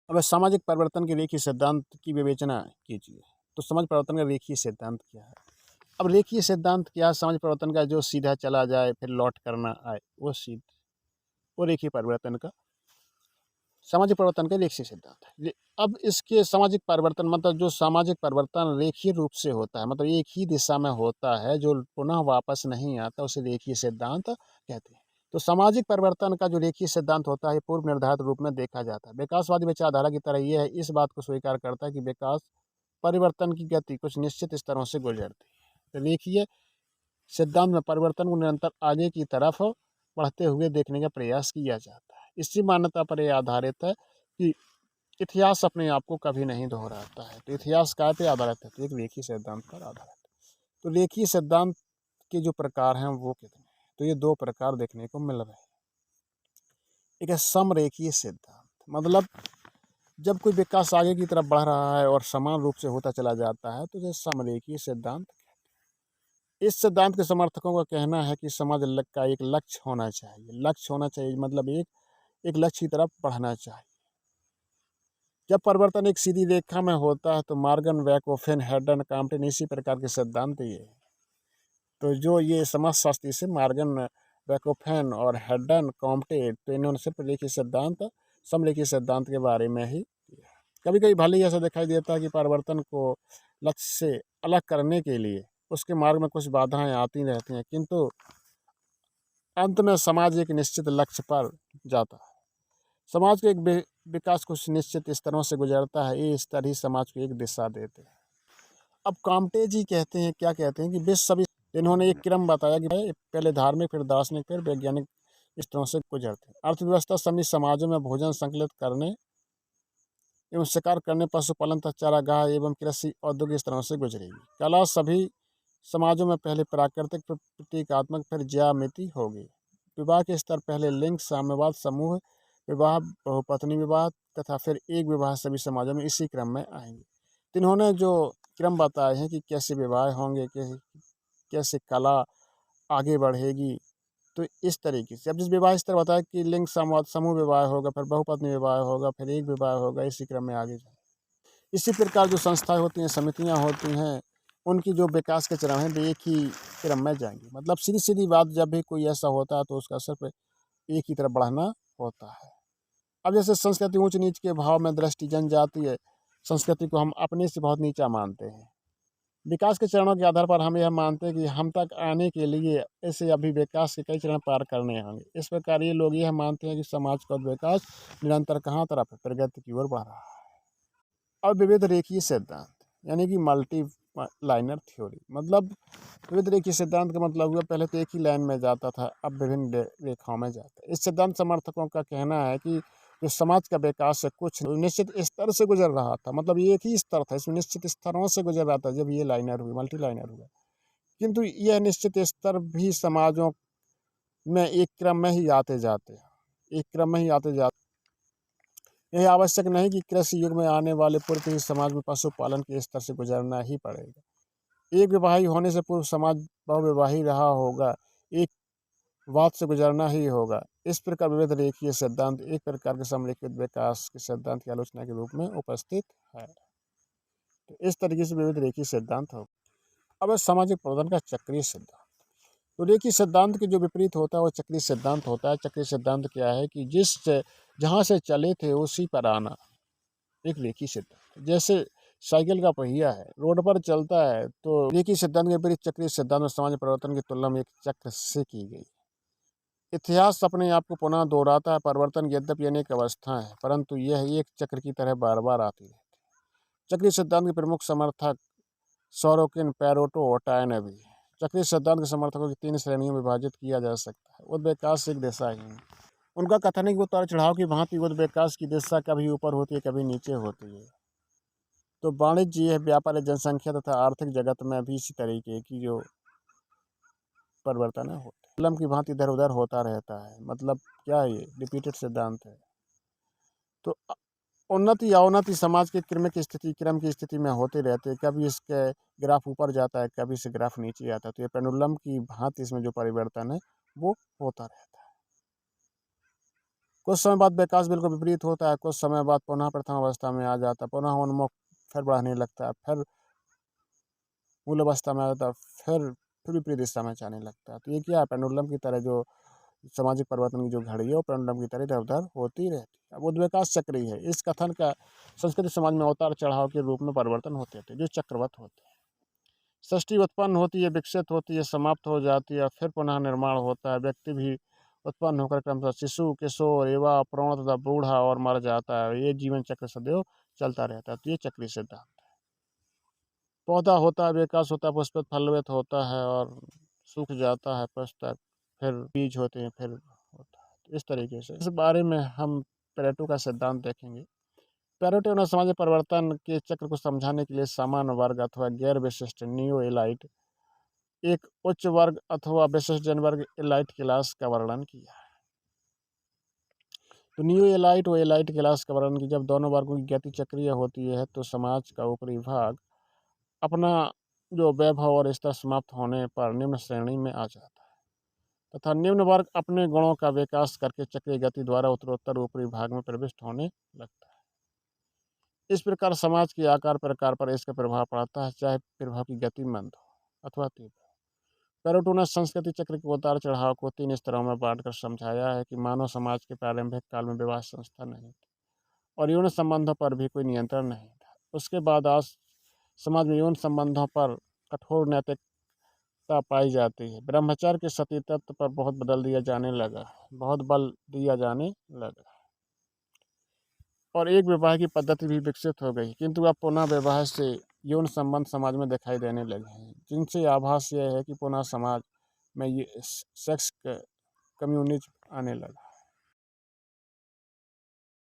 अब सामाजिक परिवर्तन के रेखीय सिद्धांत की विवेचना कीजिए। तो समाज परिवर्तन का रेखीय सिद्धांत क्या है? अब रेखीय सिद्धांत क्या है? समाज परिवर्तन का जो सीधा चला जाए फिर लौट कर ना आए, वो रेखीय परिवर्तन का सामाजिक परिवर्तन का रेखीय सिद्धांत है। अब इसके सामाजिक परिवर्तन मतलब जो सामाजिक परिवर्तन रेखीय रूप से होता है, मतलब एक ही दिशा में होता है, जो पुनः वापस नहीं आता, उसे रेखीय सिद्धांत कहते हैं। तो सामाजिक परिवर्तन का जो रेखीय सिद्धांत होता है, पूर्व निर्धारित रूप में देखा जाता है। विकासवादी विचारधारा की तरह यह इस बात को स्वीकार करता है कि विकास परिवर्तन की गति कुछ निश्चित स्तरों से गुजरती है। तो रेखीय सिद्धांत में परिवर्तन को निरंतर आगे की तरफ बढ़ते हुए देखने का प्रयास किया जाता है। इसी मान्यता पर यह आधारित है कि इतिहास अपने आप को कभी नहीं दोहराता है। तो इतिहास काय पे आधारित है? तो एक रेखीय सिद्धांत पर आधारित है। तो रेखीय सिद्धांत के जो प्रकार हैं वो कितने हैं? तो ये दो प्रकार देखने को मिल रहे हैं। एक है समरेखीय सिद्धांत, मतलब जब कोई विकास आगे की तरफ बढ़ रहा है और समान रूप से होता चला जाता है तो ये समरेखीय सिद्धांत। इस सिद्धांत के समर्थकों का कहना है कि समाज का एक लक्ष्य होना चाहिए। लक्ष्य होना चाहिए मतलब एक लक्ष्य की तरफ बढ़ना चाहिए। जब परिवर्तन एक सीधी रेखा में होता है तो मार्गन, वैकोफेन, हेडन, काम्पटन इसी प्रकार के सिद्धांत ये है। तो जो ये समाजशास्त्री से मार्गन, वैकोफेन और हेडन, कॉम्पटे, तो इन्होंने सिर्फ रेखीय सिद्धांत, समरेखीय सिद्धांत के बारे में ही किया। कभी कभी भले ही ऐसा दिखाई देता है कि परिवर्तन को लक्ष्य से अलग करने के लिए उसके मार्ग में कुछ बाधाएं आती रहती हैं, किंतु अंत में समाज एक निश्चित लक्ष्य पर जाता है। समाज के एक विकास कुछ निश्चित स्तरों से गुजरता है। ये स्तर ही समाज को एक दिशा देते हैं। अब काम्टे जी कहते हैं, क्या कहते हैं कि विश्व सभी, इन्होंने एक क्रम बताया कि पहले धार्मिक, फिर दार्शनिक, फिर वैज्ञानिक स्तरों से गुजरते हैं। अर्थव्यवस्था सभी समाजों में भोजन संकलित करने एवं शिकार करने, पशुपालन तथा चारागाह एवं कृषि औद्योगिक स्तरों से गुजरेगी। कला सभी समाजों में पहले प्राकृतिक, फिर प्रतीकात्मक, फिर ज्यामिति होगी। विवाह के स्तर पहले लिंग, साम्यवाद, समूह विवाह, बहुपत्नी विवाह तथा फिर एक विवाह सभी समाजों में इसी क्रम में आएंगे। तो इन्होंने जो क्रम बताए हैं कि कैसे विवाह होंगे, कैसे कला आगे बढ़ेगी, तो इस तरीके से अब जिस विवाह स्तर बताया कि लिंग, संवाद, समूह विवाह होगा, फिर बहुपत्नी विवाह होगा, फिर एक विवाह होगा, इसी क्रम में आगे जाए। इसी प्रकार जो संस्थाएं होती हैं, समितियां होती हैं, उनकी जो विकास के चरण हैं वो एक ही क्रम में जाएंगी। मतलब सीधी सीधी बात, जब भी कोई ऐसा होता है तो उसका सिर्फ एक ही तरफ बढ़ना होता है। अब जैसे संस्कृति ऊंच नीच के भाव में दृष्टि जनजातीय है, संस्कृति को हम अपने से बहुत नीचा मानते हैं। विकास के चरणों के आधार पर हम यह मानते हैं कि हम तक आने के लिए ऐसे अभी विकास के कई चरण पार करने होंगे। इस प्रकार ये लोग यह मानते हैं कि समाज का विकास निरंतर कहाँ तरफ है? प्रगति की ओर बढ़ रहा है। अब विविध रेखीय सिद्धांत यानी कि मल्टी लाइनर थ्योरी, मतलब विविध रेखीय सिद्धांत का मतलब हुआ पहले तो एक ही लाइन में जाता था, अब विभिन्न रेखाओं में जाता है। इस सिद्धांत समर्थकों का कहना है कि जो समाज का विकास है कुछ निश्चित स्तर से गुजर रहा था, मतलब ये एक ही स्तर था, इसमें निश्चित स्तरों से गुजर रहा था जब ये लाइनर हुई, मल्टी लाइनर हुआ। किंतु यह निश्चित स्तर भी समाजों में एक क्रम में ही आते जाते हैं, एक क्रम में ही आते जाते। यह आवश्यक नहीं कि कृषि युग में आने वाले पूर्व ही समाज में पशुपालन के स्तर से गुजरना ही पड़ेगा। एक विवाही होने से पूर्व समाज बहुविवाही रहा होगा, एक बात से गुजरना ही होगा। इस प्रकार विविध रेखीय सिद्धांत एक प्रकार के समरेखित विकास के सिद्धांत की आलोचना के रूप में उपस्थित है। तो इस तरीके से विविध रेखीय सिद्धांत हो। अब है सामाजिक परिवर्तन का चक्रीय सिद्धांत। तो रेखीय सिद्धांत के जो विपरीत होता है वो चक्रीय सिद्धांत होता है। चक्रीय सिद्धांत क्या है कि जहाँ से चले थे उसी पर आना, एक रेखीय सिद्धांत। जैसे साइकिल का पहिया है, रोड पर चलता है, तो रेखीय सिद्धांत के विपरीत चक्रीय सिद्धांत में समाज परिवर्तन की तुलना में एक चक्र से की गई। इतिहास अपने आप को पुनः दोहराता है। परिवर्तन यद्यपि अनेक अवस्थाएं हैं, परंतु यह एक चक्र की तरह बार बार आती है। चक्रीय सिद्धांत के प्रमुख समर्थक सोरोकिन, पेरेटो और टॉयनबी। चक्रीय सिद्धांत के समर्थकों की तीन श्रेणियों में विभाजित किया जा सकता है। उद्विकास एक दिशा ही है। उनका कथन है कि उतार चढ़ाव की भांति उद्विकास की दिशा कभी ऊपर होती है, कभी नीचे होती है। तो वाणिज्य, व्यापार, जनसंख्या तथा आर्थिक जगत में भी इसी तरीके की जो परिवर्तन है होते हैं। कलम की भांति इधर उधर होता रहता है, मतलब क्या है, ये रिपीटेड सिद्धांत है। तो उन्नति या अवनति समाज के क्रम की स्थिति में होते रहते हैं। कभी इसके ग्राफ ऊपर जाता है, कभी से ग्राफ नीचे आता है। तो ये पेंडुलम की भांति इसमें जो परिवर्तन है वो होता रहता है। कुछ समय बाद विकास बिल्कुल विपरीत होता है, कुछ समय बाद पुनः प्रथम अवस्था में आ जाता है, पुनः उन्मुख फिर बढ़ने लगता है, फिर मूल अवस्था में आ जाता है, फिर विपरीत दिशा में जाने लगता है। तो ये क्या है, पेंडुलम की तरह जो सामाजिक परिवर्तन की जो घड़ी है वो पेंडुलम की तरह इधर उधर होती रहती है। अब उद्विकास चक्र ही है। इस कथन का संस्कृति समाज में अवतार चढ़ाव के रूप में परिवर्तन होते थे जो चक्रवत होते हैं। सृष्टि उत्पन्न होती है, विकसित होती है, समाप्त हो जाती है, फिर पुनः निर्माण होता है। व्यक्ति भी उत्पन्न होकर क्रमशः शिशु, किशोर, युवा, प्रौढ़ तथा बूढ़ा और मर जाता है। ये जीवन चक्र सदैव चलता रहता है। तो ये चक्रीय सिद्धांत। पौधा होता है, विकास होता है, पुष्पित फलवित होता है और सूख जाता है, पछता है, फिर बीज होते हैं, फिर होता है। तो इस तरीके से इस बारे में हम पेरेटो का सिद्धांत देखेंगे। पेरेटो ने सामाजिक परिवर्तन के चक्र को समझाने के लिए सामान्य वर्ग अथवा गैर विशिष्ट नियो एलाइट, एक उच्च वर्ग अथवा विशिष्ट जनवर्ग एलाइट क्लास का वर्णन किया है। तो नियो एलाइट व एलाइट क्लास का वर्णन किया। जब दोनों वर्गों की गति चक्रीय होती है तो समाज का ऊपरी भाग अपना जो वैभव और स्तर समाप्त होने पर निम्न श्रेणी में आ जाता है तथा निम्न वर्ग अपने गुणों का विकास करके चक्रीय गति द्वारा उत्तरोत्तर ऊपरी भाग में प्रविष्ट होने लगता है। इस प्रकार समाज के आकार प्रकार पर इसका प्रभाव पड़ता है, चाहे प्रभाव की गति मंद हो अथवा तीव्र। पेरेटो ने संस्कृति चक्र के उतार चढ़ाव को 3 स्तरों में बांटकर समझाया है कि मानव समाज के प्रारंभिक काल में विवाह संस्था नहीं थी और यौन संबंधों पर भी कोई नियंत्रण नहीं था। उसके बाद आज समाज में यौन संबंधों पर कठोर नैतिकता पाई जाती है। ब्रह्मचर्य के सती तत्व पर बहुत बल दिया जाने लगा और एक विवाह की पद्धति भी विकसित हो गई, किंतु अब पुनः विवाह से यौन संबंध समाज में दिखाई देने लगे हैं, जिनसे आभास यह है कि पुनः समाज में ये सेक्स कम्युनिज्म आने लगा।